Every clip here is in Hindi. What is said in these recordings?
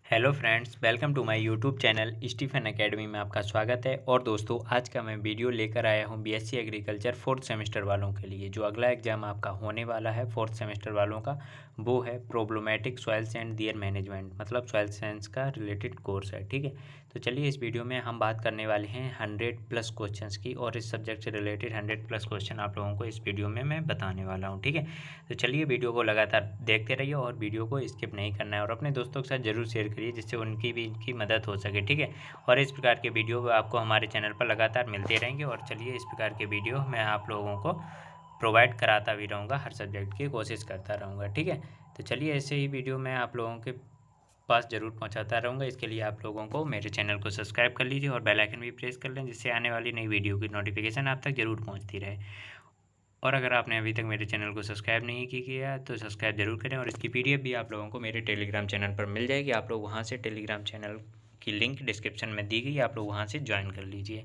Hello friends, welcome to my YouTube channel Stephen academy में आपका स्वागत है। और दोस्तों, आज का मैं वीडियो लेकर आया हूं बीएससी एग्रीकल्चर फोर्थ सेमेस्टर वालों के लिए। जो अगला एग्जाम आपका होने वाला है फोर्थ सेमेस्टर वालों का, वो है problematic soils and there management, मतलब सॉइल साइंस का रिलेटेड कोर्स है। ठीक है, तो चलिए इस वीडियो में हम बात करने वाले हैं 100+ क्वेश्चंस की, और इस सब्जेक्ट से रिलेटेड 100+ क्वेश्चन आप लोगों को इस वीडियो में मैं बताने वाला हूँ। ठीक है, तो चलिए वीडियो को लगातार देखते रहिए और वीडियो को स्किप नहीं करना है, और अपने दोस्तों के साथ ज़रूर शेयर करिए जिससे उनकी भी इनकी मदद हो सके। ठीक है, और इस प्रकार के वीडियो आपको हमारे चैनल पर लगातार मिलते रहेंगे। और चलिए इस प्रकार के वीडियो मैं आप लोगों को प्रोवाइड कराता भी रहूँगा, हर सब्जेक्ट की कोशिश करता रहूँगा। ठीक है, तो चलिए ऐसे ही वीडियो मैं आप लोगों के पास ज़रूर पहुंचाता रहूँगा। इसके लिए आप लोगों को मेरे चैनल को सब्सक्राइब कर लीजिए और बेल आइकन भी प्रेस कर लें, जिससे आने वाली नई वीडियो की नोटिफिकेशन आप तक ज़रूर पहुंचती रहे। और अगर आपने अभी तक मेरे चैनल को सब्सक्राइब नहीं किया है तो सब्सक्राइब जरूर करें, और इसकी पीडीएफ भी आप लोगों को मेरे टेलीग्राम चैनल पर मिल जाएगी। आप लोग वहां से टेलीग्राम चैनल की लिंक डिस्क्रिप्शन में दी गई, आप लोग वहां से ज्वाइन कर लीजिए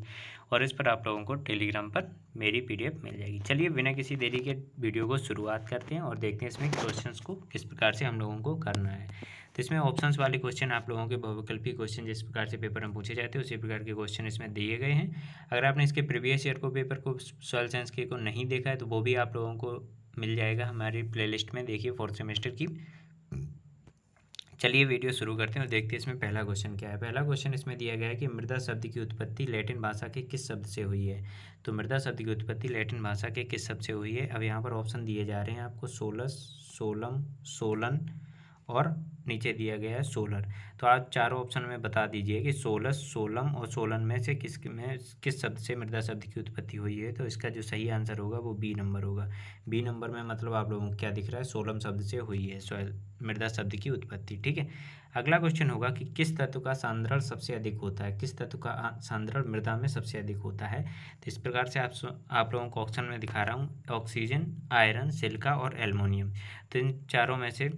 और इस पर आप लोगों को टेलीग्राम पर मेरी पीडीएफ मिल जाएगी। चलिए बिना किसी देरी के वीडियो को शुरुआत करते हैं और देखते हैं इसमें क्वेश्चंस को किस प्रकार से हम लोगों को करना है। तो इसमें ऑप्शंस वाले क्वेश्चन आप लोगों के बहुविकल्पी क्वेश्चन जिस प्रकार से पेपर में पूछे जाते हैं उसी प्रकार के क्वेश्चन इसमें दिए गए हैं। अगर आपने इसके प्रीवियस ईयर को पेपर को सॉइल साइंस के को नहीं देखा है तो वो भी आप लोगों को मिल जाएगा हमारी प्लेलिस्ट में, देखिए फोर्थ सेमेस्टर की। चलिए वीडियो शुरू करते हैं और देखते हैं इसमें पहला क्वेश्चन क्या है। पहला क्वेश्चन इसमें दिया गया है कि मृदा शब्द की उत्पत्ति लैटिन भाषा के किस शब्द से हुई है। तो मृदा शब्द की उत्पत्ति लैटिन भाषा के किस शब्द से हुई है। अब यहाँ पर ऑप्शन दिए जा रहे हैं आपको: सोलस, सोलम, सोलन और नीचे दिया गया है सोलर। तो आप चारों ऑप्शन में बता दीजिए कि सोलस, सोलम और सोलन में से किस शब्द से मृदा शब्द की उत्पत्ति हुई है। तो इसका जो सही आंसर होगा वो बी नंबर होगा। बी नंबर में मतलब आप लोगों को क्या दिख रहा है, सोलम शब्द से हुई है सॉइल मृदा शब्द की उत्पत्ति। ठीक है, अगला क्वेश्चन होगा कि किस तत्व का सांद्रण सबसे अधिक होता है। किस तत्व का सांद्रण मृदा में सबसे अधिक होता है। तो इस प्रकार से आप लोगों को ऑप्शन में दिखा रहा हूँ: ऑक्सीजन, आयरन, सिलिका और एल्युमिनियम। तो इन चारों में से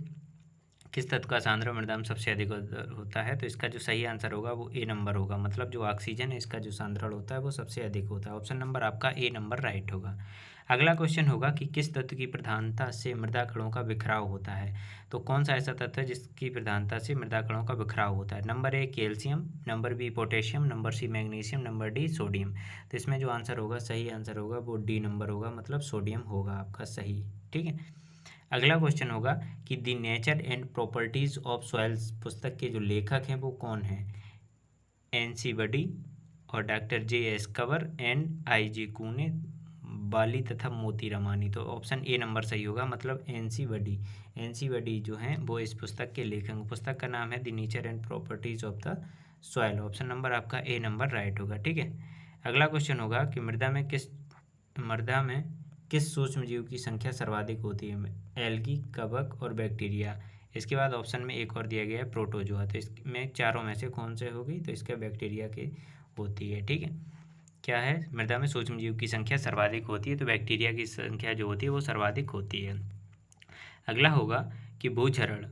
किस तत्व का सांद्रण मृदा में सबसे अधिक होता है। तो इसका जो सही आंसर होगा वो ए नंबर होगा, मतलब जो ऑक्सीजन है इसका जो सांद्रण होता है वो सबसे अधिक होता है। ऑप्शन नंबर आपका ए नंबर राइट होगा। अगला क्वेश्चन होगा कि किस तत्व की प्रधानता से मृदा कणों का बिखराव होता है। तो कौन सा ऐसा तत्व है जिसकी प्रधानता से मृदा कणों का बिखराव होता है। Number A calcium, number B potassium, number C magnesium, number D sodium. तो इसमें जो आंसर होगा, सही आंसर होगा वो डी नंबर होगा, मतलब सोडियम होगा आपका सही। ठीक है, अगला क्वेश्चन होगा कि the nature and properties of soils पुस्तक के जो लेखक हैं वो कौन हैं। एन.सी. बडी और doctor JS. Kanwar and IG. Kune, Bali तथा मोती रमानी। तो ऑप्शन ए नंबर सही होगा, मतलब एन.सी. बडी। एन.सी. बडी जो हैं वो इस पुस्तक के लेखक। पुस्तक का नाम है the nature and properties of the soil. Option number आपका ए नंबर राइट होगा। ठीक है, अगला क्वेश्चन होगा कि मृदा में किस सूक्ष्म जीव की संख्या सर्वाधिक होती है। एल्गी, कवक और बैक्टीरिया। इसके बाद ऑप्शन में एक और दिया गया है प्रोटोजोआ। तो इसमें चारों में से कौन से होगी। तो इसका बैक्टीरिया की होती है। ठीक है, क्या है, मृदा में सूक्ष्म जीव की संख्या सर्वाधिक होती है तो बैक्टीरिया की संख्या जो होती है वो सर्वाधिक होती है। अगला होगा कि भूक्षरण।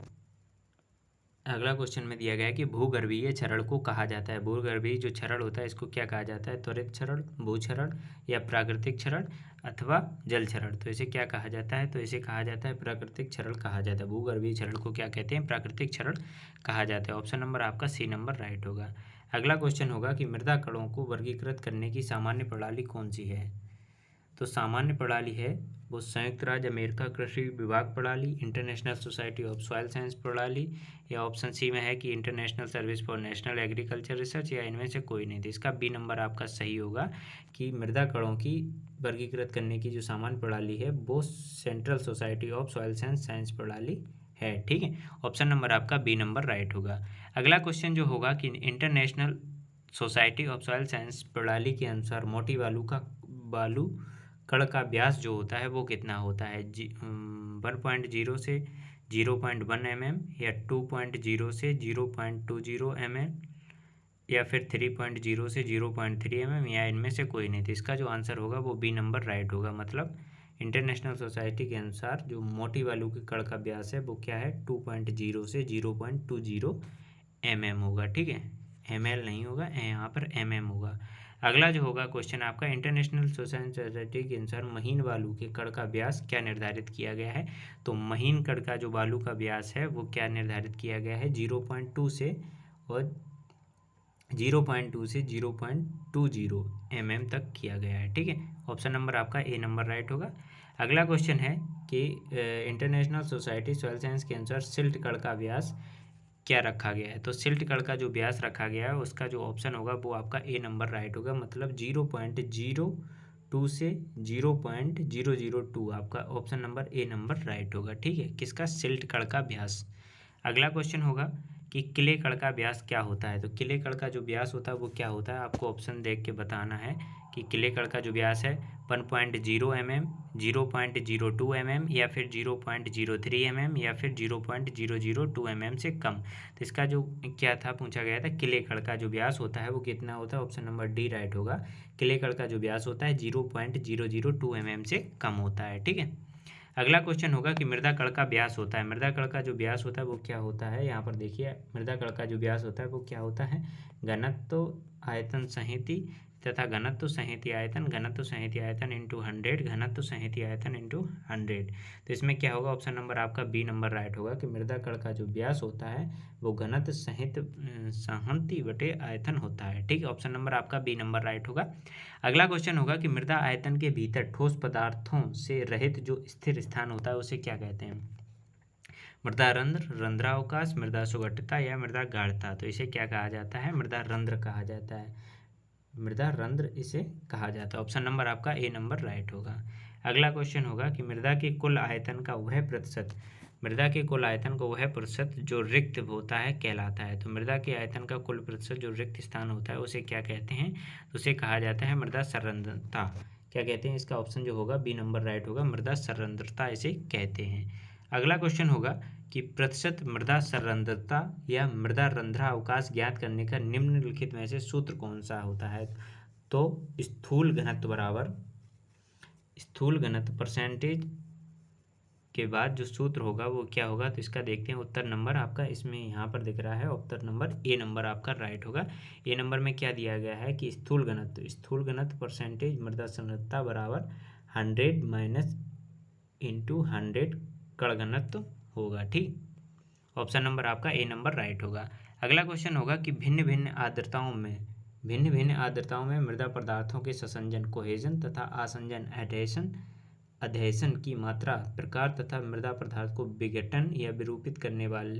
अगला क्वेश्चन में दिया गया है कि भूगर्भीय क्षरण को कहा जाता है। भूगर्भीय जो क्षरण होता है इसको क्या कहा जाता है। त्वरित क्षरण, भूक्षरण या प्राकृतिक क्षरण अथवा जल क्षरण। तो इसे क्या कहा जाता है। तो इसे कहा जाता है प्राकृतिक क्षरण कहा जाता है। भूगर्भीय क्षरण को क्या कहते हैं, प्राकृतिक क्षरण कहा जाता है। ऑप्शन नंबर आपका सी नंबर राइट होगा। अगला क्वेश्चन होगा कि मृदा कणों को वर्गीकृत करने की सामान्य प्रणाली कौन सी है। तो सामान्य प्रणाली है वो संयुक्त राज्य अमेरिका कृषि विभाग प्रणाली, international society of soil science प्रणाली, या ऑप्शन सी में है कि international service for national agriculture research, या इनमें से कोई नहीं। तो इसका बी नंबर आपका सही होगा कि मृदा कणों की वर्गीकृत करने की जो सामान्य प्रणाली है वो central society of soil science प्रणाली है। ठीक है, ऑप्शन नंबर आपका बी नंबर राइट होगा। अगला क्वेश्चन जो होगा कि international society of soil science प्रणाली के अनुसार मोटी बालू कण का व्यास जो होता है वो कितना होता है। 1.0 से 0.1 mm, या 2.0 से 0.20 mm, या फिर 3.0 से 0.3 mm, या इनमें से कोई नहीं। तो इसका जो आंसर होगा वो बी नंबर राइट होगा, मतलब इंटरनेशनल सोसाइटी के अनुसार जो मोटी बालू के कण का व्यास है वो क्या है, 2.0 से 0.20 mm होगा। ठीक है, ml नहीं होगा, यहाँ पर mm होगा। अगला जो होगा क्वेश्चन आपका, इंटरनेशनल सोसाइटी के अनुसार महीन बालू के कण का व्यास क्या निर्धारित किया गया है। तो महीन कण का जो बालू का व्यास है वो क्या निर्धारित किया गया है, 0.2 से और 0.2 से 0.20 mm तक किया गया है। ठीक है, ऑप्शन नंबर आपका ए नंबर राइट होगा। अगला क्वेश्चन है कि इंटरनेशनल सोसाइटी सॉइल साइंस के अनुसार सिल्ट कण का व्यास क्या रखा गया है। तो सिल्ट कण का जो व्यास रखा गया है उसका जो ऑप्शन होगा वो आपका ए नंबर राइट होगा, मतलब 0.02 से 0.002 आपका option number A number right होगा। ठीक है, किसका, सिल्ट कण का व्यास। अगला क्वेश्चन होगा कि क्ले कण का व्यास क्या होता है। तो क्ले कण का जो व्यास होता है वो क्या होता है, आपको ऑप्शन देख के बताना है कि क्ले कण का जो व्यास है 1.0 mm, 0.02 mm या फिर 0.03 mm या फिर 0.002 mm से कम। तो इसका जो क्या था, पूछा गया था क्ले कण का जो व्यास होता है वो कितना होता है, ऑप्शन नंबर डी राइट होगा। क्ले कण का जो व्यास होता है 0.002 mm से कम होता है। ठीक है, अगला क्वेश्चन होगा कि मृदा कण का व्यास होता है। मृदा कण का जो व्यास होता है वो क्या होता है, यहाँ पर देखिए मृदा कण का जो व्यास होता है वो क्या होता है, घनत्व आयतन संहति तथा घनत्व संहति आयतन, घनत्व संहति आयतन इंटू 100, घनत्व संहति आयतन इंटू 100। तो इसमें क्या होगा, ऑप्शन नंबर आपका बी नंबर राइट होगा कि मृदा कण का जो व्यास होता है वो घनत्व संहति बटे आयतन होता है। ठीक है, ऑप्शन नंबर आपका बी नंबर राइट होगा। अगला क्वेश्चन होगा कि मृदा आयतन के भीतर ठोस पदार्थों से रहित जो स्थिर स्थान होता है उसे क्या कहते हैं। मृदा रंध्र, रंध्रावकाश, मृदा सुगठिता या मृदा गाढ़ता। तो इसे क्या कहा जाता है, मृदा रंध्र कहा जाता है, मृदा रंध्र इसे कहा जाता है। ऑप्शन नंबर आपका ए नंबर राइट होगा। अगला क्वेश्चन होगा कि मृदा के कुल आयतन का वह प्रतिशत, मृदा के कुल आयतन को वह प्रतिशत जो रिक्त होता है कहलाता है। तो मृदा के आयतन का कुल प्रतिशत जो रिक्त स्थान होता है उसे क्या कहते हैं, तो उसे कहा जाता है मृदा संरंध्रता। क्या कहते हैं, इसका ऑप्शन जो होगा बी नंबर राइट होगा, मृदा संरंध्रता इसे कहते हैं। अगला क्वेश्चन होगा कि प्रतिशत मृदा संरंध्रता या मृदा रंध्रावकाश ज्ञात करने का निम्नलिखित में से सूत्र कौन सा होता है। तो स्थूल घनत्व बराबर स्थूल घनत्व परसेंटेज के बाद जो सूत्र होगा वो क्या होगा। तो इसका देखते हैं, उत्तर नंबर आपका इसमें यहाँ पर दिख रहा है, उत्तर नंबर ए नंबर आपका राइट होगा। ए नंबर में क्या दिया गया है कि स्थूल घनत्व परसेंटेज मृदा संरचना बराबर 100 माइनस इंटू 100 कण घनत्व होगा। ठीक, ऑप्शन नंबर आपका ए नंबर राइट होगा। अगला क्वेश्चन होगा कि भिन्न भिन्न आर्द्रताओं में मृदा पदार्थों के संसंजन कोहेजन तथा आसंजन अधेशन की मात्रा, प्रकार तथा मृदा पदार्थ को विघटन या विरूपित करने वाले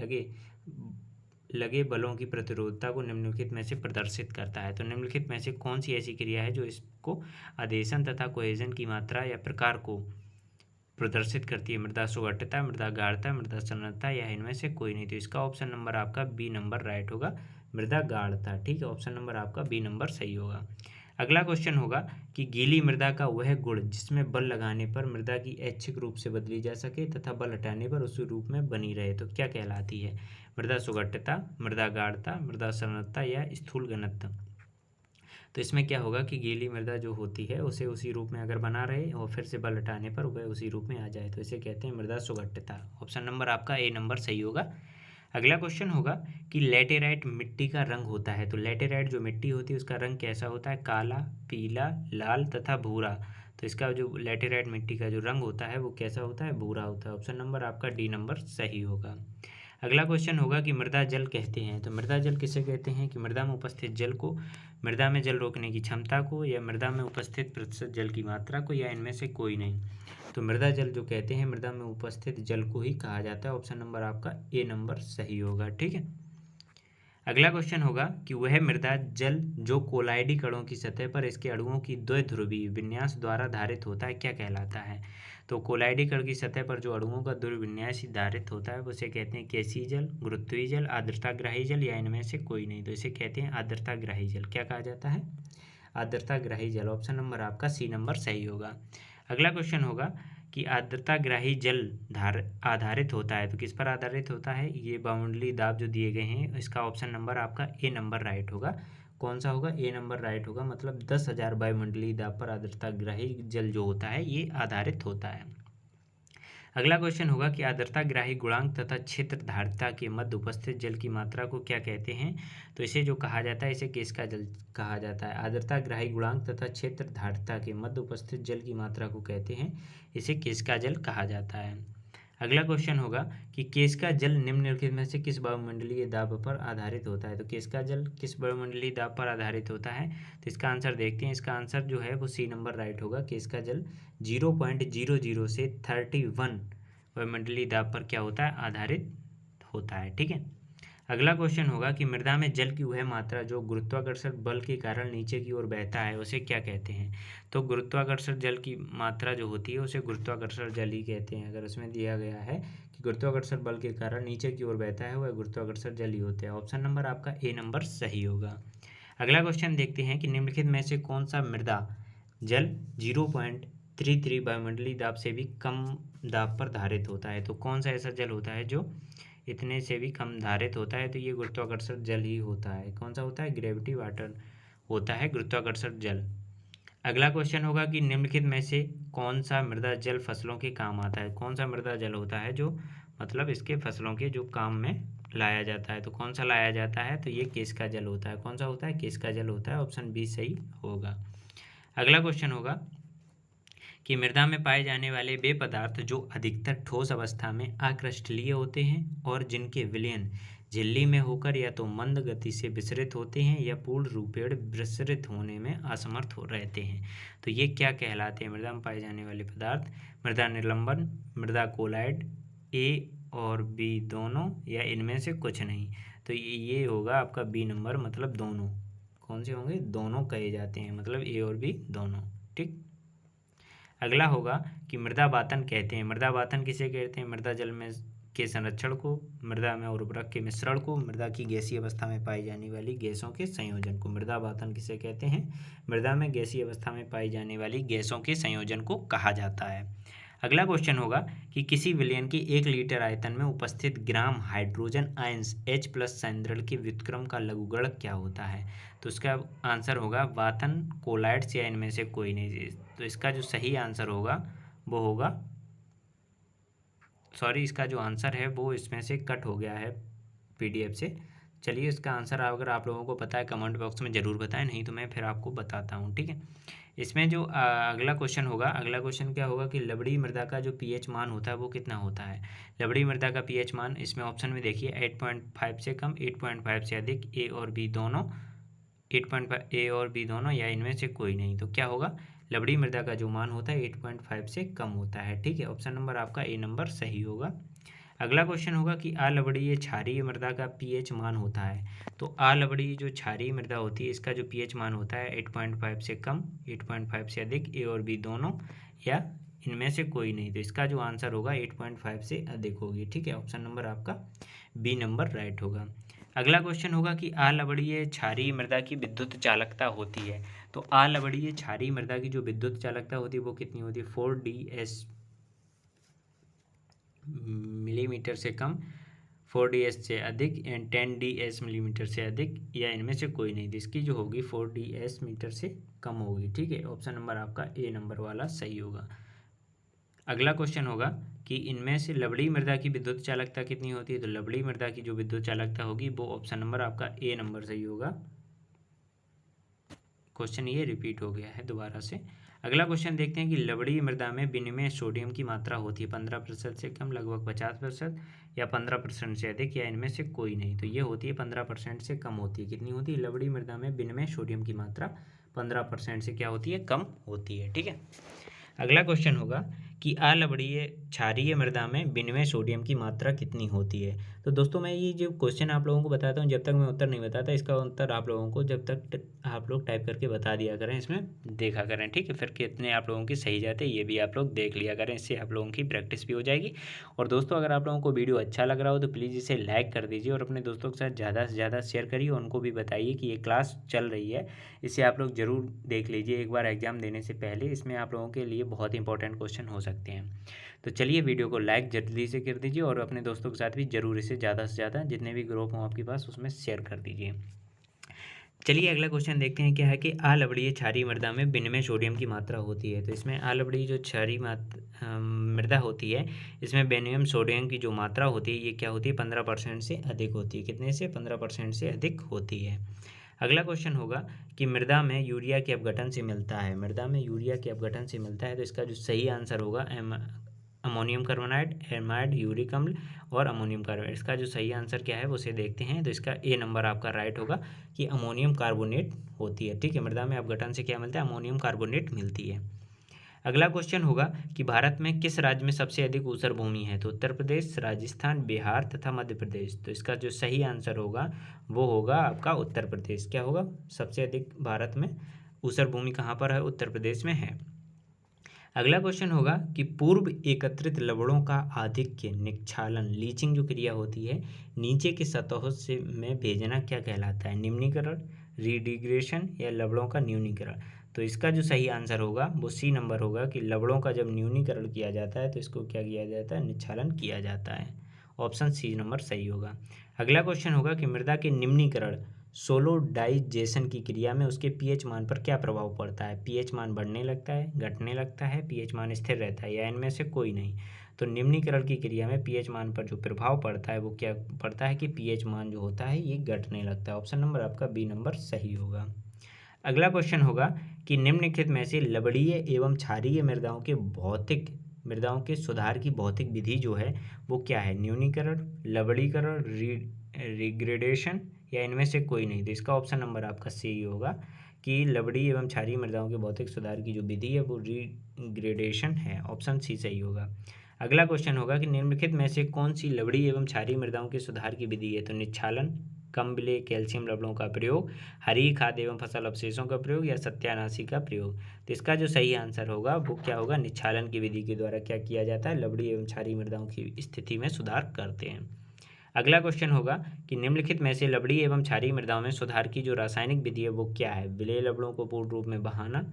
लगे बलों की प्रतिरोधता को निम्नलिखित में से प्रदर्शित करता है। तो निम्नलिखित में से कौन सी ऐसी क्रिया है जो इसको अधेशन तथा कोहेजन की मात्रा या प्रकार को प्रदर्शित करती है, मृदा सुगठिता, मृदा गाढ़ता, मृदा संरचना या इनमें से कोई नहीं। तो इसका ऑप्शन नंबर आपका बी नंबर राइट होगा, मृदा गाढ़ता। ठीक है, ऑप्शन नंबर आपका बी नंबर सही होगा। अगला क्वेश्चन होगा कि गीली मृदा का वह गुण जिसमें बल लगाने पर मृदा की ऐच्छिक रूप से बदली जा सके तथा बल हटाने पर उसी रूप में बनी रहे, तो क्या कहलाती है, मृदा सुगठिता, मृदा गाढ़ता, मृदा संरचना या स्थूल घनत्व। तो इसमें क्या होगा कि गीली मृदा जो होती है उसे उसी रूप में अगर बना रहे और फिर से बल हटाने पर वह उसी रूप में आ जाए तो इसे कहते हैं मृदा सुगठिता। ऑप्शन नंबर आपका ए नंबर सही होगा। अगला क्वेश्चन होगा कि लैटेराइट मिट्टी का रंग होता है। तो लैटेराइट जो मिट्टी होती है उसका रंग कैसा होता है, काला, पीला, लाल तथा भूरा। तो इसका जो लैटेराइट मिट्टी का जो रंग होता है वो कैसा होता है, भूरा होता है। ऑप्शन नंबर आपका डी नंबर सही होगा। अगला क्वेश्चन होगा कि मृदा जल कहते हैं। तो मृदा जल किसे कहते हैं कि मृदा में उपस्थित जल को, मृदा में जल रोकने की क्षमता को, या मृदा में उपस्थित प्रतिशत जल की मात्रा को, या इनमें से कोई नहीं। तो मृदा जल जो कहते हैं मृदा में उपस्थित जल को ही कहा जाता है। ऑप्शन नंबर आपका ए नंबर सही होगा। ठीक है, अगला क्वेश्चन होगा कि वह मृदा जल जो कोलाइडी कणों की सतह पर इसके अणुओं की द्विध्रुवीय विन्यास द्वारा धारित होता है क्या कहलाता है। तो कोलाइडी कण की सतह पर जो अणुओं का ध्रुविन्यास धारित होता है उसे कहते हैं केसी जल, गुरुत्वीय जल, आर्द्रताग्राही जल, या इनमें से कोई नहीं। तो इसे कहते हैं आर्द्रताग्राही जल। क्या कहा जाता है, आर्द्रताग्राही जल। ऑप्शन नंबर आपका सी नंबर सही होगा। अगला क्वेश्चन होगा कि आर्द्रताग्राही जल आधारित होता है। तो किस पर आधारित होता है, ये बाउंड्री दाब जो दिए गए हैं, इसका ऑप्शन नंबर आपका ए नंबर राइट होगा। कौन सा होगा, ए नंबर राइट होगा, मतलब 10,000 वायुमंडलीय दाब पर आर्द्रताग्राही जल जो होता है ये आधारित होता है। अगला क्वेश्चन होगा कि आर्द्रता ग्राही गुणांक तथा क्षेत्र धारिता के मध्य उपस्थित जल की मात्रा को क्या कहते हैं। तो इसे जो कहा जाता है इसे किसका जल कहा जाता है। आर्द्रता ग्राही गुणांक तथा क्षेत्र धारिता के मध्य उपस्थित जल की मात्रा को कहते हैं, इसे किसका जल कहा जाता है। अगला क्वेश्चन होगा कि किसका जल निम्नलिखित में से किस वायुमंडलीय दाब पर आधारित होता है। तो किसका जल किस वायुमंडलीय दाब पर आधारित होता है, तो इसका आंसर देखते हैं। इसका आंसर जो है वो सी नंबर राइट होगा कि इसका जल 0.00 से 31 वायुमंडलीय दाब पर क्या होता है, आधारित होता है। ठीक है। अगला क्वेश्चन होगा कि मृदा में जल की वह मात्रा जो गुरुत्वाकर्षण बल के कारण नीचे की ओर बहता है उसे क्या कहते हैं। तो गुरुत्वाकर्षण जल की मात्रा जो होती है उसे गुरुत्वाकर्षण जल ही कहते हैं। अगर उसमें दिया गया है कि गुरुत्वाकर्षण बल के कारण नीचे की ओर बहता है वह गुरुत्वाकर्षण जल ही होते हैं। ऑप्शन नंबर आपका ए नंबर सही होगा। अगला क्वेश्चन देखते हैं कि निम्नलिखित में से कौन सा मृदा जल 0.33 वायुमंडलीय दाब से भी कम दाब पर धारित होता है। तो कौन सा ऐसा जल होता है जो इतने से भी कम धारित होता है, तो ये गुरुत्वाकर्षण जल ही होता है। कौन सा होता है, ग्रेविटी वाटर होता है गुरुत्वाकर्षण जल। अगला क्वेश्चन होगा कि निम्नलिखित में से कौन सा मृदा जल फसलों के काम आता है। कौन सा मृदा जल होता है जो मतलब इसके फसलों के जो काम में लाया जाता है। तो कौन सा लाया जाता है, तो ये केश का जल होता है। कौन सा होता है, केश का जल होता है। ऑप्शन बी सही होगा। अगला क्वेश्चन होगा कि मृदा में पाए जाने वाले वे पदार्थ जो अधिकतर ठोस अवस्था में अक्रिस्टलीय होते हैं और जिनके विलयन झिल्ली में होकर या तो मंद गति से विसरित होते हैं या पूर्ण रूपेण विसरित होने में असमर्थ हो रहते हैं, तो ये क्या कहलाते हैं। मृदा में पाए जाने वाले पदार्थ, मृदा निलंबन, मृदा कोलाइड, ए और बी दोनों, या इनमें से कुछ नहीं। तो ये होगा आपका बी नंबर, मतलब दोनों। कौन से होंगे, दोनों कहे जाते हैं, मतलब ए और बी दोनों। ठीक। अगला होगा कि मृदा वातन कहते हैं। मृदा वातन किसे कहते हैं, मृदा जल में के संरक्षण को, मृदा में उर्वरक के मिश्रण को, मृदा की गैसीय अवस्था में पाई जाने वाली गैसों के संयोजन को मृदा वातन किसे कहते हैं, मृदा में गैसीय अवस्था में पाई जाने वाली गैसों के संयोजन को कहा जाता है। अगला क्वेश्चन होगा कि किसी विलयन के 1 लीटर आयतन में उपस्थित ग्राम हाइड्रोजन आयंस H+ संयंत्रण के व्युत्क्रम का लघुगणक क्या होता है। तो इसका आंसर होगा वातन, कोलाइड्स या इनमें से कोई नहीं। तो इसका जो सही आंसर होगा वो होगा, सॉरी, इसका जो आंसर है वो इसमें से कट हो गया है PDF से। चलिए, इसका आंसर अगर आप लोगों को पता है कमेंट बॉक्स में ज़रूर बताएं, नहीं तो मैं फिर आपको बताता हूँ। ठीक है। इसमें जो अगला क्वेश्चन होगा, अगला क्वेश्चन क्या होगा कि लवणीय मृदा का जो pH मान होता है वो कितना होता है। लवणीय मृदा का pH मान इसमें ऑप्शन में देखिए 8.5 से कम, 8.5 से अधिक, ए और बी दोनों, 8.5 ए और बी दोनों, या इनमें से कोई नहीं। तो क्या होगा, लवणीय मृदा का जो मान होता है 8.5 से कम होता है। ठीक है। ऑप्शन नंबर आपका ए नंबर सही होगा। अगला क्वेश्चन होगा कि अलवणीय क्षारीय मृदा का pH मान होता है। तो अलवणीय जो क्षारीय मृदा होती है इसका जो pH मान होता है 8.5 से कम, 8.5 से अधिक, ए और बी दोनों, या इनमें से कोई नहीं। तो इसका जो आंसर होगा 8.5 से अधिक होगी। ठीक है। ऑप्शन नंबर आपका बी नंबर राइट होगा। अगला क्वेश्चन होगा कि अलवणीय क्षारीय मृदा की विद्युत चालकता होती है। तो अलवणीय क्षारीय मृदा की जो विद्युत चालकता होती है वो कितनी होती है, 4ds मिलीमीटर से कम, 4ds से अधिक, एंड 10ds मिलीमीटर से अधिक, या इनमें से कोई नहीं। तो इसकी जो होगी 4ds मीटर से कम होगी। ठीक है। ऑप्शन नंबर आपका ए नंबर वाला सही होगा। अगला क्वेश्चन होगा कि इनमें से लवणीय मृदा की विद्युत चालकता कितनी होती है। तो लवणीय मृदा की जो विद्युत चालकता होगी वो ऑप्शन नंबर आपका ए नंबर सही होगा। क्वेश्चन ये रिपीट हो गया है दोबारा से। अगला क्वेश्चन देखते हैं कि लवणीय मृदा में विनिमय सोडियम की मात्रा होती है 15% से कम, लगभग 50%, या 15% से अधिक, या इनमें से कोई नहीं। तो ये होती है 15% से कम होती है। कितनी होती है, लवणीय मृदा में विनिमय सोडियम की मात्रा 15% से क्या होती है, कम होती है। ठीक है। अगला क्वेश्चन होगा कि अलवणीय क्षारीय मृदा में विनिमय सोडियम की मात्रा कितनी होती है। तो दोस्तों, मैं ये जो क्वेश्चन आप लोगों को बताता हूँ, जब तक मैं उत्तर नहीं बताता इसका उत्तर आप लोगों को जब तक आप लोग टाइप करके बता दिया करें, इसमें देखा करें। ठीक है। फिर कितने आप लोगों की सही जाते हैं ये भी आप लोग देख लिया करें, इससे आप लोगों की प्रैक्टिस भी हो जाएगी। और दोस्तों, अगर आप लोगों को वीडियो अच्छा लग रहा हो तो प्लीज़ इसे लाइक कर दीजिए और अपने दोस्तों के साथ ज़्यादा से ज़्यादा शेयर करिए। उनको भी बताइए कि ये क्लास चल रही है, इसे आप लोग ज़रूर देख लीजिए एक बार एग्ज़ाम देने से पहले। इसमें आप लोगों के लिए बहुत इंपॉर्टेंट क्वेश्चन हो सकते हैं। तो चलिए, वीडियो को लाइक जल्दी से कर दीजिए और अपने दोस्तों के साथ भी ज़रूर इसे ज़्यादा से ज़्यादा जितने भी ग्रुप हों आपके पास उसमें शेयर कर दीजिए। चलिए अगला क्वेश्चन देखते हैं, क्या है कि अलवणीय क्षारीय मृदा में विनिमय सोडियम की मात्रा होती है। तो इसमें अलवणीय जो क्षारीय मृदा होती है, इसमें विनिमय सोडियम की जो मात्रा होती है ये क्या होती है, 15% से अधिक होती है। कितने से? 15% से अधिक होती है। अगला क्वेश्चन होगा कि मृदा में यूरिया के अपघटन से मिलता है, मृदा में यूरिया के अपघटन से मिलता है। तो इसका जो सही आंसर होगा अमोनियम कार्बोनाइड, एमाइड, यूरिक अम्ल और अमोनियम कार्बोनेट। इसका जो सही आंसर क्या है वो उसे देखते हैं। तो इसका ए नंबर आपका राइट होगा कि अमोनियम कार्बोनेट होती है। ठीक है, मृदा में अपघटन से क्या मिलता है? अमोनियम कार्बोनेट मिलती है। अगला क्वेश्चन होगा कि भारत में किस राज्य में सबसे अधिक ऊसर भूमि है। तो उत्तर प्रदेश, राजस्थान, बिहार तथा मध्य प्रदेश। तो इसका जो सही आंसर होगा वो होगा आपका उत्तर प्रदेश। क्या होगा? सबसे अधिक भारत में ऊसर भूमि कहाँ पर है? उत्तर प्रदेश में है। अगला क्वेश्चन होगा कि पूर्व एकत्रित लवणों का आधिक्य निक्षालन, लीचिंग जो क्रिया होती है, नीचे की सतहों से में भेजना क्या कहलाता है? निम्नीकरण, रीडिग्रेशन या लवणों का न्यूनीकरण। तो इसका जो सही आंसर होगा वो सी नंबर होगा कि लवणों का जब न्यूनीकरण किया जाता है तो इसको क्या किया जाता है? निक्षालन किया जाता है। ऑप्शन सी नंबर सही होगा। अगला क्वेश्चन होगा कि मृदा के निम्नीकरण सोलोडाइजेशन की क्रिया में उसके पीएच मान पर क्या प्रभाव पड़ता है? पीएच मान बढ़ने लगता है, घटने लगता है, पीएच मान स्थिर रहता है, या इनमें से कोई नहीं। तो निम्नीकरण की क्रिया में पीएच मान पर जो प्रभाव पड़ता है वो क्या पड़ता है कि पीएच मान जो होता है ये घटने लगता है। ऑप्शन नंबर आपका बी नंबर सही होगा। अगला क्वेश्चन होगा कि निम्नलिखित में से लवणीय एवं क्षारीय मृदाओं के सुधार की भौतिक विधि जो है वो क्या है? न्यूनीकरण, लवणीकरण, रिग्रेडेशन या इनमें से कोई नहीं। तो इसका ऑप्शन नंबर आपका सी होगा कि लवणीय एवं क्षारीय मृदाओं के भौतिक सुधार की जो विधि है वो रिग्रेडेशन है। ऑप्शन सी सही होगा। अगला क्वेश्चन होगा कि निम्नलिखित में से कौन सी लवणीय एवं क्षारीय मृदाओं के सुधार की विधि है? तो निक्षालन, कम विलेय कैल्शियम लवणों का प्रयोग, हरी खाद एवं फसल अवशेषों का प्रयोग या सत्यानाशी का प्रयोग। तो इसका जो सही आंसर होगा वो क्या होगा? निक्षालन की विधि के द्वारा क्या किया जाता है? लवणीय एवं क्षारीय मृदाओं की स्थिति में सुधार करते हैं। अगला क्वेश्चन होगा कि निम्नलिखित में से लवणीय एवं क्षारीय मृदाओं में सुधार की जो रासायनिक विधि है वो क्या है? विलेय लवणों को पूर्ण रूप में बहाना,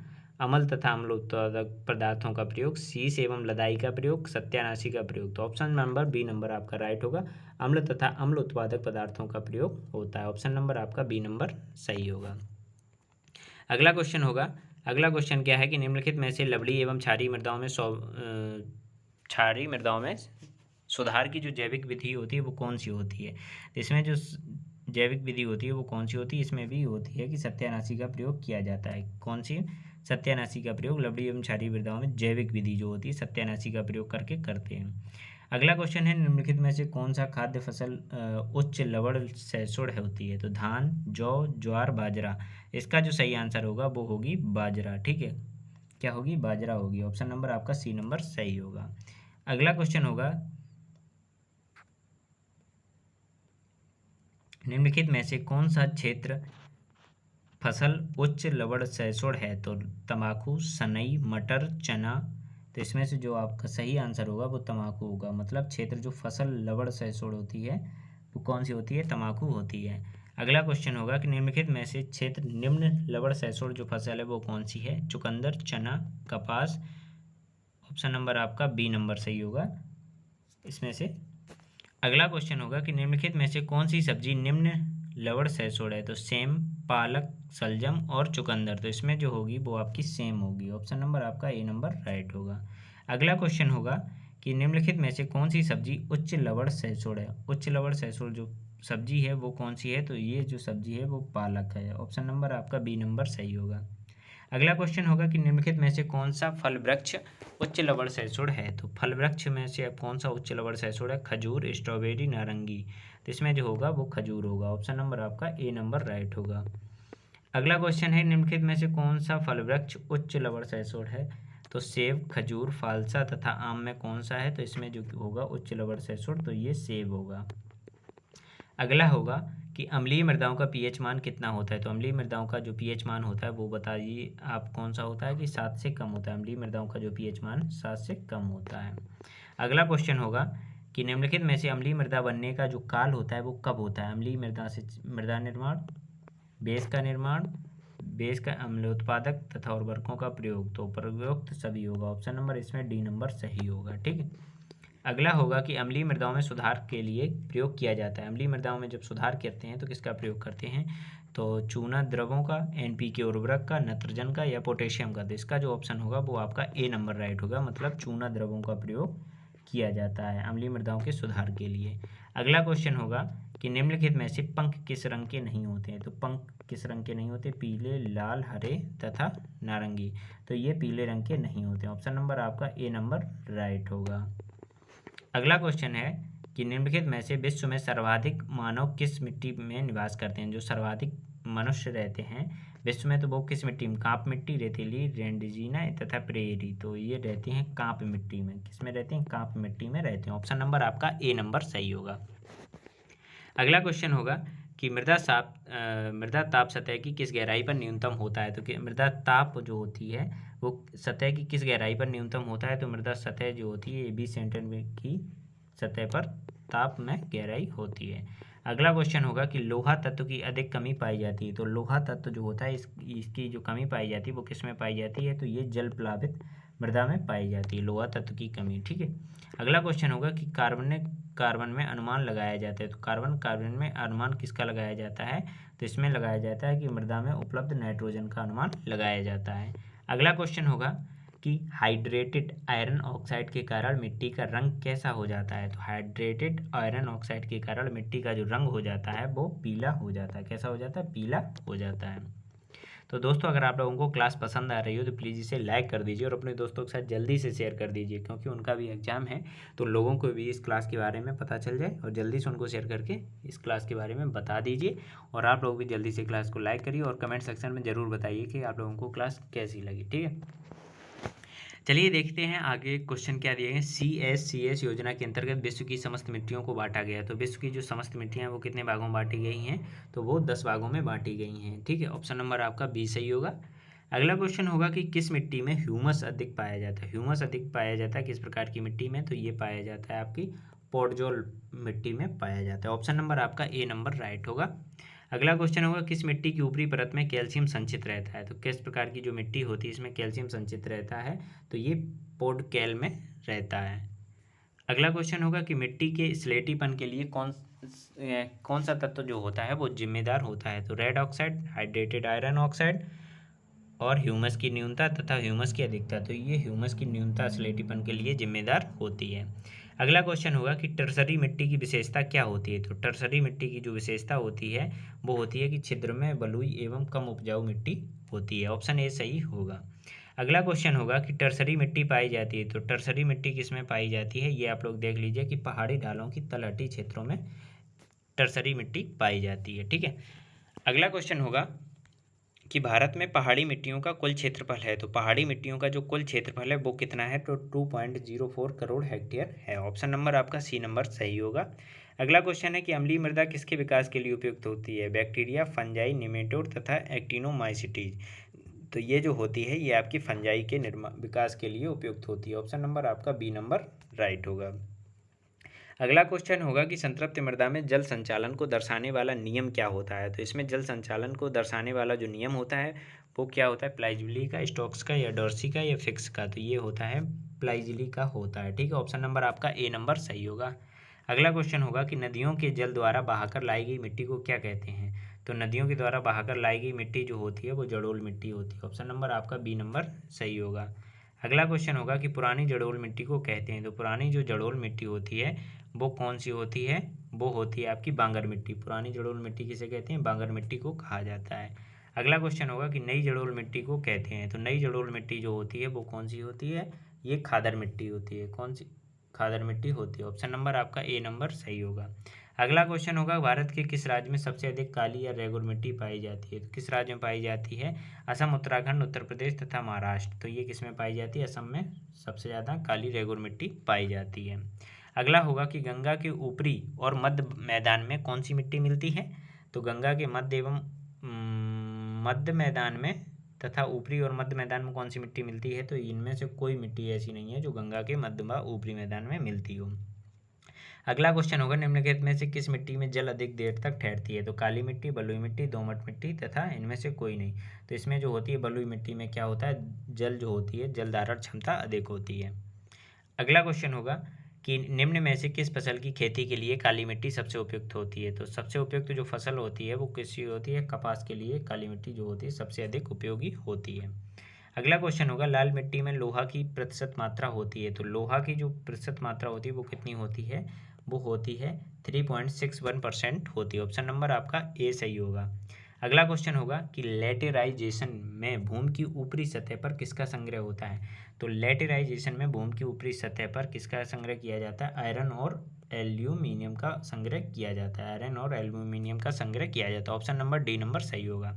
अम्ल तथा अम्ल उत्पादक पदार्थों का प्रयोग, शीश एवं लदाई का प्रयोग, सत्यानाशी का प्रयोग। तो ऑप्शन नंबर बी नंबर आपका राइट होगा। अम्ल तथा अम्ल उत्पादक पदार्थों का प्रयोग होता है। ऑप्शन नंबर आपका बी नंबर सही होगा। अगला क्वेश्चन क्या है कि निम्नलिखित में से लवणीय एवं क्षारीय मृदाओं में सुधार की जो जैविक विधि होती है वो कौन सी होती है? तो इसमें जो जैविक विधि होती है वो कौन सी होती है? इसमें भी होती है कि सत्यानाशी का प्रयोग किया जाता है। कौन सी? सत्यानाशी का प्रयोग लवणीय एवं क्षारीय मृदाओं में जैविक विधि जो होती है सत्यानाशी का प्रयोग करके करते हैं। अगला क्वेश्चन है निम्नलिखित में से कौन सा खाद्य फसल उच्च लवण सहिष्णु होती है? तो धान, जौ, ज्वार, बाजरा। इसका जो सही आंसर होगा वो होगी बाजरा। ठीक है, क्या होगी? बाजरा होगी। ऑप्शन नंबर आपका सी नंबर सही होगा। अगला क्वेश्चन होगा निम्नलिखित में से कौन सा क्षेत्र फसल उच्च लवण सहिष्णु है? तो तंबाकू, सनई, मटर, चना। तो इसमें से जो आपका सही आंसर होगा वो तंबाकू होगा। मतलब क्षेत्र जो फसल लवण सहिष्णु होती है वो कौन सी होती है? तंबाकू होती है। अगला क्वेश्चन होगा कि निम्नलिखित में से क्षेत्र निम्न लवण सहिष्णु जो फसल है वो कौन सी है? चुकंदर, चना, कपास। ऑप्शन नंबर आपका बी नंबर सही होगा इसमें से। अगला क्वेश्चन होगा कि निम्नलिखित में से कौन सी सब्जी निम्न लवण सहिष्णु है? तो सेम, पालक, सलजम और चुकंदर। तो इसमें जो होगी वो आपकी सेम होगी। ऑप्शन नंबर आपका ए नंबर राइट होगा। अगला क्वेश्चन होगा कि निम्नलिखित में से कौन सी सब्जी उच्च लवण सहिष्णु है? उच्च लवण सहिष्णु जो सब्जी है वो कौन सी है? तो ये जो सब्जी है वो पालक है। ऑप्शन नंबर आपका बी नंबर सही होगा। अगला क्वेश्चन होगा कि निम्नलिखित में से कौन सा फल वृक्ष उच्च लवण सहिष्णु है? तो फल वृक्ष में से अब कौन सा उच्च लवण सहिष्णु है? खजूर, स्ट्रॉबेरी, नारंगी। तो इसमें जो होगा वो खजूर होगा। ऑप्शन नंबर आपका ए नंबर राइट होगा। अगला क्वेश्चन है निम्नलिखित में से कौन सा फल वृक्ष उच्च लवण सहिष्णु है? तो सेब, खजूर, फालसा तथा आम में कौन सा है? तो इसमें जो होगा उच्च लवण सहिष्णु तो ये सेब होगा। अगला होगा कि अम्लीय मृदाओं का पीएच मान कितना होता है? तो अम्लीय मृदाओं का जो पीएच मान होता है वो बताइए आप कौन सा होता है? कि 7 से कम होता है। अम्लीय मृदाओं का जो पीएच मान 7 से कम होता है। अगला क्वेश्चन होगा कि निम्नलिखित में से अम्लीय मृदा बनने का जो काल होता है वो कब होता है? अम्लीय मृदा से मृदा निर्माण, बेस का निर्माण, बेस का अम्ल उत्पादक तथा उर्वरकों का प्रयोग। तो उपरोक्त सभी होगा। ऑप्शन नंबर इसमें डी नंबर सही होगा। ठीक है, अगला होगा कि अम्लीय मृदाओं में सुधार के लिए प्रयोग किया जाता है। अम्लीय मृदाओं में जब सुधार करते हैं तो किसका प्रयोग करते हैं? तो चूना द्रवों का, एनपीके उर्वरक का, नत्रजन का या पोटेशियम का। तो इसका जो ऑप्शन होगा वो आपका ए नंबर राइट होगा, मतलब चूना द्रवों का प्रयोग किया जाता है अम्लीय मृदाओं के सुधार के लिए। अगला क्वेश्चन होगा कि निम्नलिखित में से पंख किस रंग के नहीं होते हैं? तो पंख किस रंग के नहीं होते? पीले, लाल, हरे तथा नारंगी। तो ये पीले रंग के नहीं होते। ऑप्शन नंबर आपका ए नंबर राइट होगा। अगला क्वेश्चन है कि निम्नलिखित में से विश्व में सर्वाधिक मानव किस मिट्टी में निवास करते हैं? जो सर्वाधिक मनुष्य रहते हैं विश्व में, तो वो किस मिट्टी में? कांप मिट्टी, रेतीली, रेंडजीना तथा प्रेरी। तो ये रहती हैं कांप मिट्टी में। किस में रहते हैं? कांप मिट्टी में रहते हैं। ऑप्शन नंबर आपका ए नंबर सही होगा। अगला क्वेश्चन होगा कि मृदा ताप सतह की किस गहराई पर न्यूनतम होता है? तो मृदा ताप जो होती है वो सतह की किस गहराई पर न्यूनतम होता है? तो मृदा सतह जो होती है 20 सेंटीमीटर की सतह पर ताप में गहराई होती है। अगला क्वेश्चन होगा कि लोहा तत्व की अधिक कमी पाई जाती है। तो लोहा तत्व जो होता है इसकी जो कमी पाई जाती है वो किस में पाई जाती है? तो ये जल प्लावित मृदा में पाई जाती है लोहा तत्व की कमी। ठीक है। अगला क्वेश्चन होगा कि कार्बन में अनुमान लगाया जाता है। तो कार्बन में अनुमान किसका लगाया जाता है? तो इसमें लगाया जाता है कि मृदा में उपलब्ध नाइट्रोजन का अनुमान लगाया जाता है। अगला क्वेश्चन होगा कि हाइड्रेटेड आयरन ऑक्साइड के कारण मिट्टी का रंग कैसा हो जाता है? तो हाइड्रेटेड आयरन ऑक्साइड के कारण मिट्टी का जो रंग हो जाता है वो पीला हो जाता है। कैसा हो जाता है? पीला हो जाता है। तो दोस्तों अगर आप लोगों को क्लास पसंद आ रही हो तो प्लीज़ इसे लाइक कर दीजिए और अपने दोस्तों के साथ जल्दी से शेयर कर दीजिए, क्योंकि उनका भी एग्ज़ाम है तो लोगों को भी इस क्लास के बारे में पता चल जाए, और जल्दी से उनको शेयर करके इस क्लास के बारे में बता दीजिए। और आप लोग भी जल्दी से क्लास को लाइक करिए और कमेंट सेक्शन में ज़रूर बताइए कि आप लोगों को क्लास कैसी लगी। ठीक है, चलिए देखते हैं आगे क्वेश्चन क्या दिए गए। CSCS योजना के अंतर्गत विश्व की समस्त मिट्टियों को बांटा गया। तो विश्व की जो समस्त मिट्टियां हैं वो कितने भागों में बांटी गई हैं? तो वो 10 भागों में बांटी गई हैं। ठीक है, ऑप्शन नंबर आपका बी सही होगा। अगला क्वेश्चन होगा कि किस मिट्टी में ह्यूमस अधिक पाया जाता है? ह्यूमस अधिक पाया जाता है किस प्रकार की मिट्टी में? तो ये पाया जाता है आपकी पोडजोल मिट्टी में पाया जाता है। ऑप्शन नंबर आपका ए नंबर राइट होगा। अगला क्वेश्चन होगा किस मिट्टी की ऊपरी परत में कैल्शियम संचित रहता है? तो किस प्रकार की जो मिट्टी होती है इसमें कैल्शियम संचित रहता है? तो ये पोडकैल में रहता है। अगला क्वेश्चन होगा कि मिट्टी के स्लेटीपन के लिए कौन सा तत्व जो होता है वो जिम्मेदार होता है? तो red oxide, hydrated iron oxide और ह्यूमस की न्यूनता तथा ह्यूमस की अधिकता। तो ये ह्यूमस की न्यूनता स्लेटीपन के लिए जिम्मेदार होती है। अगला क्वेश्चन होगा कि टर्सरी मिट्टी की विशेषता क्या होती है? तो टर्सरी मिट्टी की जो विशेषता होती है वो होती है कि छिद्र में बलुई एवं कम उपजाऊ मिट्टी होती है। ऑप्शन ए सही होगा। अगला क्वेश्चन होगा कि टर्सरी मिट्टी पाई जाती है। तो टर्सरी मिट्टी किस में पाई जाती है? ये आप लोग देख लीजिए कि पहाड़ी ढालों की तलहटी क्षेत्रों में टर्सरी मिट्टी पाई जाती है। ठीक है, अगला क्वेश्चन होगा कि भारत में पहाड़ी मिट्टियों का कुल क्षेत्रफल है। तो पहाड़ी मिट्टियों का जो कुल क्षेत्रफल है वो कितना है? तो 2.04 करोड़ हेक्टेयर है। ऑप्शन नंबर आपका सी नंबर सही होगा। अगला क्वेश्चन है कि अम्लीय मृदा किसके विकास के लिए उपयुक्त होती है? बैक्टीरिया, फंजाई, निमेटोड तथा एक्टिनोमाइसिटीज। तो ये जो होती है ये आपकी फंजाई के विकास के लिए उपयुक्त होती है। ऑप्शन नंबर आपका बी नंबर राइट होगा। अगला क्वेश्चन होगा कि संतृप्त मृदा में जल संचालन को दर्शाने वाला नियम क्या होता है? तो इसमें जल संचालन को दर्शाने वाला जो नियम होता है वो क्या होता है? प्लाइजली का, स्टोक्स का या डॉर्सी का या फिक्स का? तो ये होता है प्लाइजली का होता है। ठीक है, ऑप्शन नंबर आपका ए नंबर सही होगा। अगला क्वेश्चन होगा कि नदियों के जल द्वारा बहाकर लाई गई मिट्टी को क्या कहते हैं? तो नदियों के द्वारा बहाकर लाई गई मिट्टी जो होती है वो जड़ोल मिट्टी होती है। ऑप्शन नंबर आपका बी नंबर सही होगा। अगला क्वेश्चन होगा कि पुरानी जड़ोल मिट्टी को कहते हैं। तो पुरानी जो जड़ोल मिट्टी होती है वो कौन सी होती है? वो होती है आपकी बांगर मिट्टी। पुरानी जड़ोल मिट्टी किसे कहते हैं? बांगर मिट्टी को कहा जाता है। अगला क्वेश्चन होगा कि नई जड़ोल मिट्टी को कहते हैं। तो नई जड़ोल मिट्टी जो होती है वो कौन सी होती है? ये खादर मिट्टी होती है। कौन सी? खादर मिट्टी होती है। ऑप्शन नंबर आपका ए नंबर सही होगा। अगला क्वेश्चन होगा भारत के किस राज्य में सबसे अधिक काली या रेगुर मिट्टी पाई जाती है? तो किस राज्य में पाई जाती है? असम, उत्तराखंड, उत्तर प्रदेश तथा महाराष्ट्र। तो ये किस में पाई जाती है? असम में सबसे ज़्यादा काली रेगुर मिट्टी पाई जाती है। अगला होगा कि गंगा के ऊपरी और मध्य मैदान में कौन सी मिट्टी मिलती है? तो गंगा के मध्य एवं मध्य मैदान में तथा ऊपरी और मध्य मैदान में कौन सी मिट्टी मिलती है? तो इनमें से कोई मिट्टी ऐसी नहीं है जो गंगा के मध्य व ऊपरी मैदान में मिलती हो। अगला क्वेश्चन होगा निम्नलिखित में से किस मिट्टी में जल अधिक देर तक ठहरती है? तो काली मिट्टी, बलुई मिट्टी, दोमट मिट्टी तथा इनमें से कोई नहीं। तो इसमें जो होती है बलुई मिट्टी में क्या होता है? जल जो होती है जल धारण क्षमता अधिक होती है। अगला क्वेश्चन होगा कि निम्न में से किस फसल की खेती के लिए काली मिट्टी सबसे उपयुक्त होती है। तो सबसे उपयुक्त जो फसल होती है वो किसकी होती है, कपास के लिए काली मिट्टी जो होती है सबसे अधिक उपयोगी होती है। अगला क्वेश्चन होगा, लाल मिट्टी में लोहा की प्रतिशत मात्रा होती है। तो लोहा की जो प्रतिशत मात्रा होती है वो कितनी होती है, वो होती है 3.61% होती है। ऑप्शन नंबर आपका ए सही होगा। अगला क्वेश्चन होगा कि लेटेराइजेशन में भूमि की ऊपरी सतह पर किसका संग्रह होता है। तो लेटेराइजेशन में भूमि की ऊपरी सतह पर किसका संग्रह किया जाता है, आयरन और एल्यूमिनियम का संग्रह किया जाता है। आयरन और एल्यूमिनियम का संग्रह किया जाता है। ऑप्शन नंबर डी नंबर सही होगा।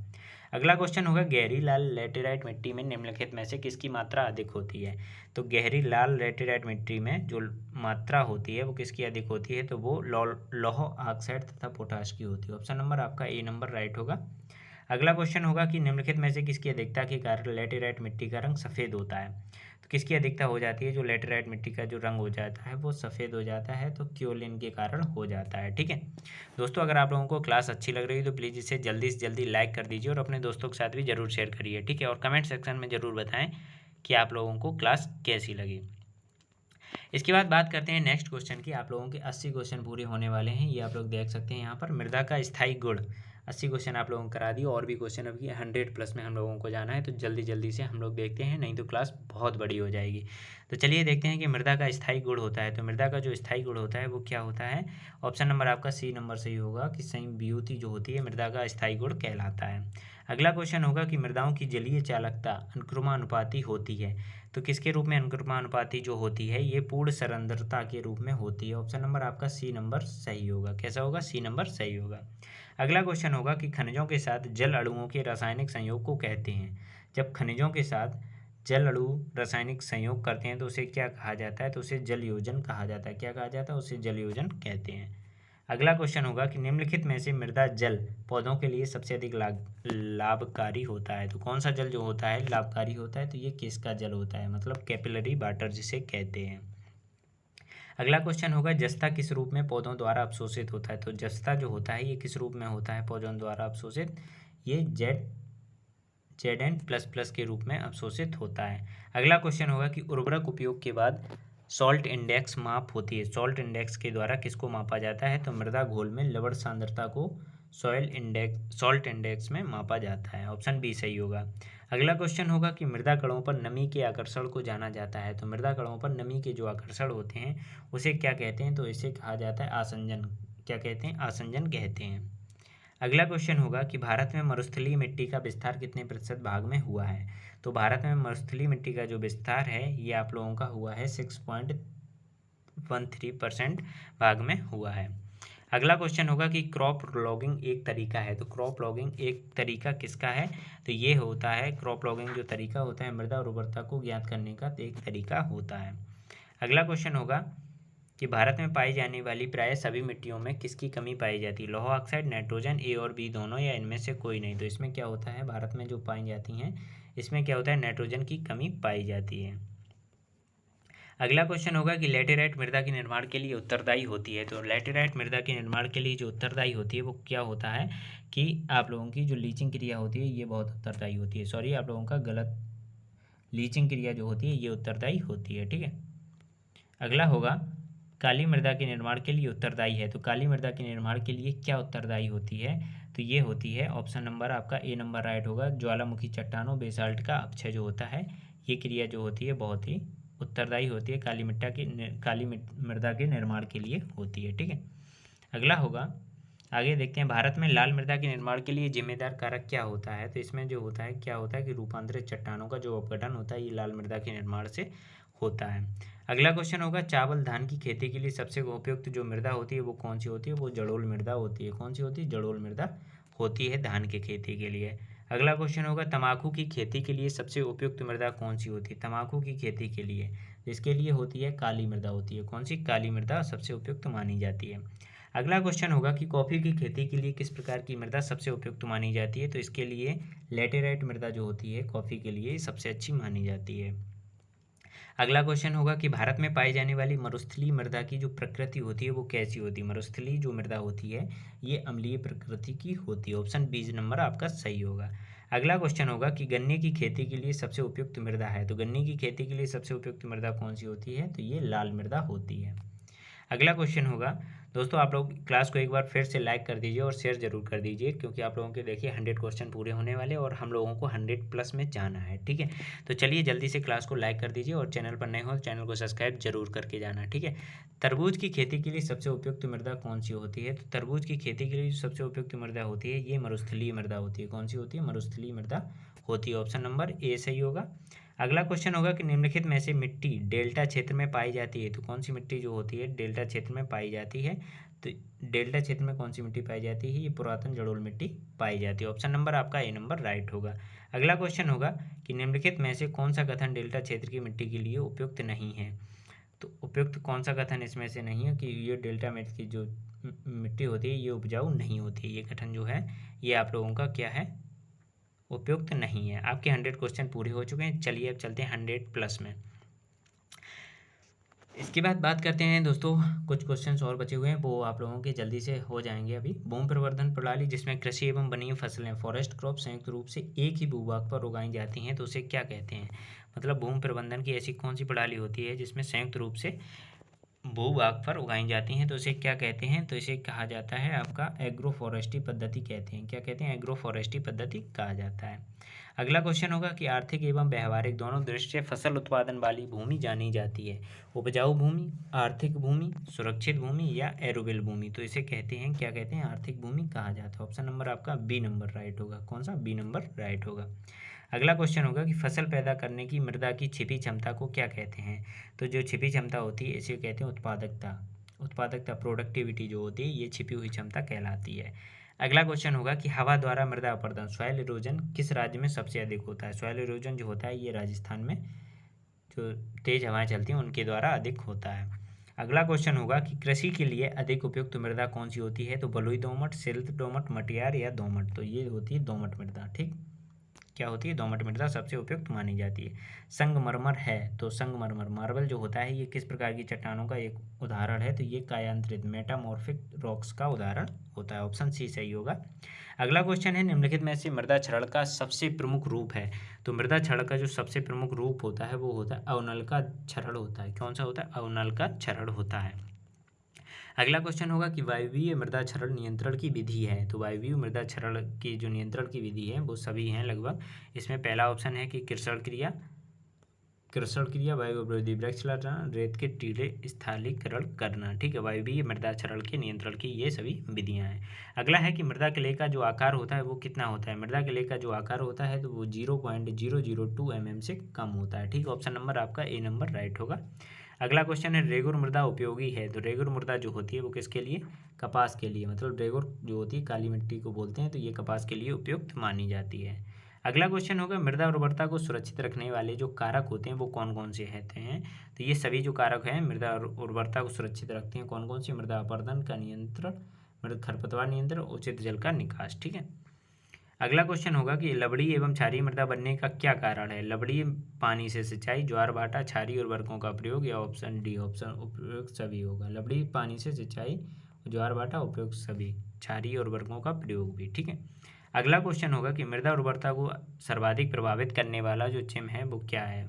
अगला क्वेश्चन होगा, गहरी लाल लेटेराइट मिट्टी में निम्नलिखित में से किसकी मात्रा अधिक होती है। तो गहरी लाल लेटेराइट मिट्टी में जो मात्रा होती है वो किसकी अधिक होती है, तो वो लौह ऑक्साइड तथा पोटाश की होती है। ऑप्शन नंबर आपका ए नंबर राइट होगा। अगला क्वेश्चन होगा कि निम्नलिखित में से किसकी अधिकता के कारण लेटेराइट मिट्टी का रंग सफ़ेद होता है। तो किसकी अधिकता हो जाती है, जो लेटेराइट मिट्टी का जो रंग हो जाता है वो सफ़ेद हो जाता है, तो क्योलिन के कारण हो जाता है। ठीक है दोस्तों, अगर आप लोगों को क्लास अच्छी लग रही है तो प्लीज़ इसे जल्दी से जल्दी लाइक कर दीजिए और अपने दोस्तों के साथ भी ज़रूर शेयर करिए। ठीक है, और कमेंट सेक्शन में ज़रूर बताएं कि आप लोगों को क्लास कैसी लगी। इसके बाद बात करते हैं नेक्स्ट क्वेश्चन की। आप लोगों के 80 क्वेश्चन पूरे होने वाले हैं, ये आप लोग देख सकते हैं यहाँ पर। मृदा का स्थायी गुण 80 क्वेश्चन आप लोगों को करा दिए, और भी क्वेश्चन अभी 100+ में हम लोगों को जाना है, तो जल्दी जल्दी से हम लोग देखते हैं, नहीं तो क्लास बहुत बड़ी हो जाएगी। तो चलिए देखते हैं कि मृदा का स्थायी गुण होता है। तो मृदा का जो स्थायी गुण होता है वो क्या होता है। ऑप्शन नंबर आपका सी नंबर सही होगा कि संयुति जो होती है मृदा का स्थायी गुण कहलाता है। अगला क्वेश्चन होगा कि मृदाओं की जलीय चालकता अनुक्रमानुपाती होती है। तो किसके रूप में अनुक्रमानुपाती जो होती है, ये पूर्ण सरंध्रता के रूप में होती है। ऑप्शन नंबर आपका सी नंबर सही होगा। कैसा होगा, सी नंबर सही होगा। अगला क्वेश्चन होगा कि खनिजों के साथ जल अणुओं के रासायनिक संयोग को कहते हैं। जब खनिजों के साथ जल अणु रासायनिक संयोग करते हैं तो उसे क्या कहा जाता है, तो उसे जल योजन कहा जाता है। क्या कहा जाता है, उसे जल योजन कहते हैं। अगला क्वेश्चन होगा कि निम्नलिखित में से मृदा जल पौधों के लिए सबसे अधिक लाभकारी होता है। तो कौन सा जल जो होता है लाभकारी होता है, तो ये किसका जल होता है, मतलब कैपिलरी वाटर जिसे कहते हैं। अगला क्वेश्चन होगा, जस्ता किस रूप में पौधों द्वारा अवशोषित होता है। तो जस्ता जो होता है ये किस रूप में होता है पौधों द्वारा अवशोषित, ये Zn++ के रूप में अवशोषित होता है। अगला क्वेश्चन होगा कि उर्वरक उपयोग के बाद सॉल्ट इंडेक्स माप होती है। सॉल्ट इंडेक्स के द्वारा किसको मापा जाता है, तो मृदा घोल में लवण सांद्रता को सॉल्ट इंडेक्स में मापा जाता है। ऑप्शन बी सही होगा। अगला क्वेश्चन होगा कि मृदा कणों पर नमी के आकर्षण को जाना जाता है। तो मृदा कणों पर नमी के जो आकर्षण होते हैं उसे क्या कहते हैं, तो इसे कहा जाता है आसंजन। क्या कहते हैं, आसंजन कहते हैं। अगला क्वेश्चन होगा कि भारत में मरुस्थलीय मिट्टी का विस्तार कितने प्रतिशत भाग में हुआ है। तो भारत में मरुस्थलीय मिट्टी का जो विस्तार है ये आप लोगों का हुआ है 6.13% भाग में हुआ है। अगला क्वेश्चन होगा कि क्रॉप लॉगिंग एक तरीका है। तो क्रॉप लॉगिंग एक तरीका किसका है, तो ये होता है क्रॉप लॉगिंग जो तरीका होता है मृदा उर्वरता को ज्ञात करने का एक तरीका होता है। अगला क्वेश्चन होगा कि भारत में पाई जाने वाली प्राय सभी मिट्टियों में किसकी कमी पाई जाती है। लौह ऑक्साइड, नाइट्रोजन, ए और बी दोनों, या इनमें से कोई नहीं। तो इसमें क्या होता है, भारत में जो पाई जाती हैं इसमें क्या होता है, नाइट्रोजन की कमी पाई जाती है। अगला क्वेश्चन होगा कि लेटेराइट मृदा के निर्माण के लिए उत्तरदायी होती है। तो लेटेराइट मृदा के निर्माण के लिए जो उत्तरदायी होती है वो क्या होता है कि आप लोगों की जो लीचिंग क्रिया होती है ये बहुत उत्तरदायी होती है। सॉरी, आप लोगों का गलत, लीचिंग क्रिया जो होती है ये उत्तरदायी होती है। ठीक है, अगला होगा काली मृदा के निर्माण के लिए उत्तरदायी है। तो काली मृदा के निर्माण के लिए क्या उत्तरदायी होती है, तो ये होती है ऑप्शन नंबर आपका ए नंबर राइट होगा, ज्वालामुखी चट्टानों बेसाल्ट का अपक्षय जो होता है ये क्रिया जो होती है बहुत ही उत्तरदायी होती है, काली मृदा के निर्माण के लिए होती है। ठीक है, अगला होगा, आगे देखते हैं भारत में लाल मृदा के निर्माण के लिए जिम्मेदार कारक क्या होता है। तो इसमें जो होता है क्या होता है कि रूपांतरित चट्टानों का जो अपघटन होता है ये लाल मृदा के निर्माण से होता है। अगला क्वेश्चन होगा, चावल धान की खेती के लिए सबसे उपयुक्त जो मृदा होती है वो कौन सी होती है, वो जड़ोल मृदा होती है। कौन सी होती है, जड़ोल मृदा होती है धान की खेती के लिए। अगला क्वेश्चन होगा, तंबाकू की खेती के लिए सबसे उपयुक्त मृदा कौन सी होती है। तंबाकू की खेती के लिए इसके लिए होती है काली मृदा होती है। कौन सी, काली मृदा सबसे उपयुक्त मानी जाती है। अगला क्वेश्चन होगा कि कॉफ़ी की खेती के लिए किस प्रकार की मृदा सबसे उपयुक्त मानी जाती है। तो इसके लिए लेटेराइट मृदा जो होती है कॉफ़ी के लिए सबसे अच्छी मानी जाती है। अगला क्वेश्चन होगा कि भारत में पाई जाने वाली मरुस्थलीय मृदा की जो प्रकृति होती है वो कैसी होती है। मरुस्थलीय जो मृदा होती है ये अम्लीय प्रकृति की होती है। ऑप्शन बी नंबर आपका सही होगा। अगला क्वेश्चन होगा कि गन्ने की खेती के लिए सबसे उपयुक्त मृदा है। तो गन्ने की खेती के लिए सबसे उपयुक्त मृदा कौन सी होती है, तो ये लाल मृदा होती है। अगला क्वेश्चन होगा दोस्तों, आप लोग क्लास को एक बार फिर से लाइक कर दीजिए और शेयर जरूर कर दीजिए, क्योंकि आप लोगों के देखिए 100 क्वेश्चन पूरे होने वाले और हम लोगों को 100+ में जाना है। ठीक है, तो चलिए जल्दी से क्लास को लाइक कर दीजिए और चैनल पर नए हो तो चैनल को सब्सक्राइब जरूर करके जाना। ठीक है, तरबूज की खेती के लिए सबसे उपयुक्त मृदा कौन सी होती है? तो तरबूज की खेती के लिए सबसे उपयुक्त मृदा होती है ये मरुस्थलीय मृदा होती है। कौन सी होती है? मरुस्थलीय मृदा होती है। ऑप्शन नंबर ए सही होगा। अगला क्वेश्चन होगा कि निम्नलिखित में से मिट्टी डेल्टा क्षेत्र में पाई जाती है। तो कौन सी मिट्टी जो होती है डेल्टा क्षेत्र में पाई जाती है? तो डेल्टा क्षेत्र में कौन सी मिट्टी पाई जाती है? ये पुरातन जलोढ़ मिट्टी पाई जाती है। ऑप्शन नंबर आपका ए नंबर राइट होगा। अगला क्वेश्चन होगा कि निम्नलिखित में से कौन सा कथन डेल्टा क्षेत्र की मिट्टी के लिए उपयुक्त नहीं है? तो उपयुक्त कौन सा कथन इसमें से नहीं है कि ये डेल्टा मिट्टी की जो मिट्टी होती है ये उपजाऊ नहीं होती है? ये कथन जो है ये आप लोगों का क्या है? उपयुक्त नहीं है। आपके 100 क्वेश्चन पूरे हो चुके हैं। चलिए अब चलते हैं 100+ में। इसके बाद बात करते हैं दोस्तों, कुछ क्वेश्चंस और बचे हुए हैं वो आप लोगों के जल्दी से हो जाएंगे। अभी भूमि प्रवर्धन प्रणाली जिसमें कृषि एवं वन्य फसलें फॉरेस्ट क्रॉप संयुक्त रूप से एक ही भूभाग पर उगाई जाती हैं तो उसे क्या कहते हैं? मतलब भूमि प्रबंधन की ऐसी कौन सी प्रणाली होती है जिसमें संयुक्त रूप से भूभाग पर उगाई जाती हैं तो इसे क्या कहते हैं? तो इसे कहा जाता है आपका एग्रो फॉरेस्ट्री पद्धति कहते हैं। क्या कहते हैं? एग्रो फॉरेस्ट्री पद्धति कहा जाता है। अगला क्वेश्चन होगा कि आर्थिक एवं व्यवहारिक दोनों दृष्टि से फसल उत्पादन वाली भूमि जानी जाती है। उपजाऊ भूमि, आर्थिक भूमि, सुरक्षित भूमि या एरोबिल भूमि? तो इसे कहते हैं, क्या कहते हैं? आर्थिक भूमि कहा जाता है। ऑप्शन नंबर आपका बी नंबर राइट होगा। कौन सा? बी नंबर राइट होगा। अगला क्वेश्चन होगा कि फसल पैदा करने की मृदा की छिपी क्षमता को क्या कहते हैं? तो जो छिपी क्षमता होती है इसे कहते हैं उत्पादकता। उत्पादकता प्रोडक्टिविटी जो होती है ये छिपी हुई क्षमता कहलाती है। अगला क्वेश्चन होगा कि हवा द्वारा मृदा अपरदन सॉइल इरोजन किस राज्य में सबसे अधिक होता है? सॉइल इरोजन जो होता है ये राजस्थान में जो तेज हवाएं चलती हैं उनके द्वारा अधिक होता है। अगला क्वेश्चन होगा कि कृषि के लिए अधिक उपयुक्त मृदा कौन सी होती है? तो बलुई दोमट, सिल्त दोमट, मटियार या दोमट? तो ये होती है दोमट मृदा। ठीक, क्या होती है? दोमट मृदा सबसे उपयुक्त मानी जाती है। संगमरमर है तो संगमरमर मार्बल जो होता है ये किस प्रकार की चट्टानों का एक उदाहरण है? तो ये कायांतरित मेटामॉर्फिक रॉक्स का उदाहरण होता है। ऑप्शन सी सही होगा। अगला क्वेश्चन है निम्नलिखित में से मृदा क्षरण का सबसे प्रमुख रूप है? तो मृदा क्षरण का जो सबसे प्रमुख रूप होता है वो होता है अवनलका क्षरण होता है। कौन सा होता है? अवनलका क्षरण होता है। अगला क्वेश्चन होगा कि वायवीय मृदा क्षरण नियंत्रण की विधि है। तो वायवीय मृदा क्षरण की जो नियंत्रण की विधि है वो सभी हैं लगभग। इसमें पहला ऑप्शन है कि कृषण क्रिया, वायु अवरोधी वृक्ष लगाना, रेत के टीले स्थानीयकरण करना। ठीक है, वायवीय मृदा क्षरण के नियंत्रण की ये सभी विधियां हैं। अगला है कि मृदा क्ले का जो आकार होता है वो कितना होता है? मृदा क्ले का जो आकार होता है तो वो 0.002 mm से कम होता है। ठीक, ऑप्शन नंबर आपका ए नंबर राइट होगा। अगला क्वेश्चन है रेगुर मृदा उपयोगी है। तो रेगुर मृदा जो होती है वो किसके लिए? कपास के लिए। मतलब रेगुर जो होती है काली मिट्टी को बोलते हैं तो ये कपास के लिए उपयुक्त मानी जाती है। अगला क्वेश्चन होगा मृदा उर्वरता को सुरक्षित रखने वाले जो कारक होते हैं वो कौन कौन से होते हैं? तो ये सभी जो कारक हैं मृदा उर्वरता को सुरक्षित रखते हैं कौन कौन सी? मृदा अपरदन का नियंत्रण, मृदा खरपतवार नियंत्रण, उचित जल का निकास। ठीक है, अगला क्वेश्चन होगा कि लवणीय एवं क्षारीय मृदा बनने का क्या कारण है? लवणीय पानी से सिंचाई, ज्वार भाटा, क्षारीय उर्वरकों का प्रयोग या ऑप्शन डी? ऑप्शन उपयुक्त सभी होगा। लवणीय पानी से सिंचाई, ज्वार भाटा, उपयुक्त सभी, क्षारीय उर्वरकों का प्रयोग भी। ठीक है, अगला क्वेश्चन होगा कि मृदा उर्वरता को सर्वाधिक प्रभावित करने वाला जो चिह्न है वो क्या है?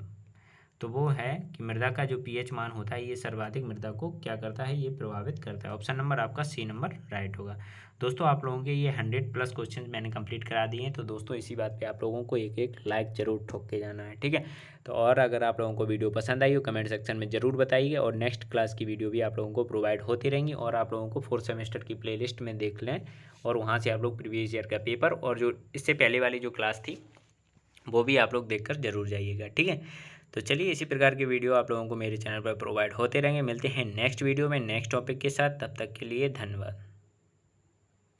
तो वो है कि मृदा का जो पीएच मान होता है ये सर्वाधिक मृदा को क्या करता है? ये प्रभावित करता है। ऑप्शन नंबर आपका सी नंबर राइट होगा। दोस्तों आप लोगों के ये 100+ क्वेश्चन मैंने कंप्लीट करा दिए हैं। तो दोस्तों इसी बात पे आप लोगों को एक एक लाइक जरूर ठोक के जाना है। ठीक है, तो और अगर आप लोगों को वीडियो पसंद आई हो कमेंट सेक्शन में ज़रूर बताइए और नेक्स्ट क्लास की वीडियो भी आप लोगों को प्रोवाइड होती रहेंगी और आप लोगों को 4th सेमेस्टर की प्लेलिस्ट में देख लें और वहाँ से आप लोग प्रीवियस ईयर का पेपर और जो इससे पहले वाली जो क्लास थी वो भी आप लोग देखकर जरूर जाइएगा। ठीक है, तो चलिए इसी प्रकार के वीडियो आप लोगों को मेरे चैनल पर प्रोवाइड होते रहेंगे। मिलते हैं नेक्स्ट वीडियो में नेक्स्ट टॉपिक के साथ, तब तक के लिए धन्यवाद।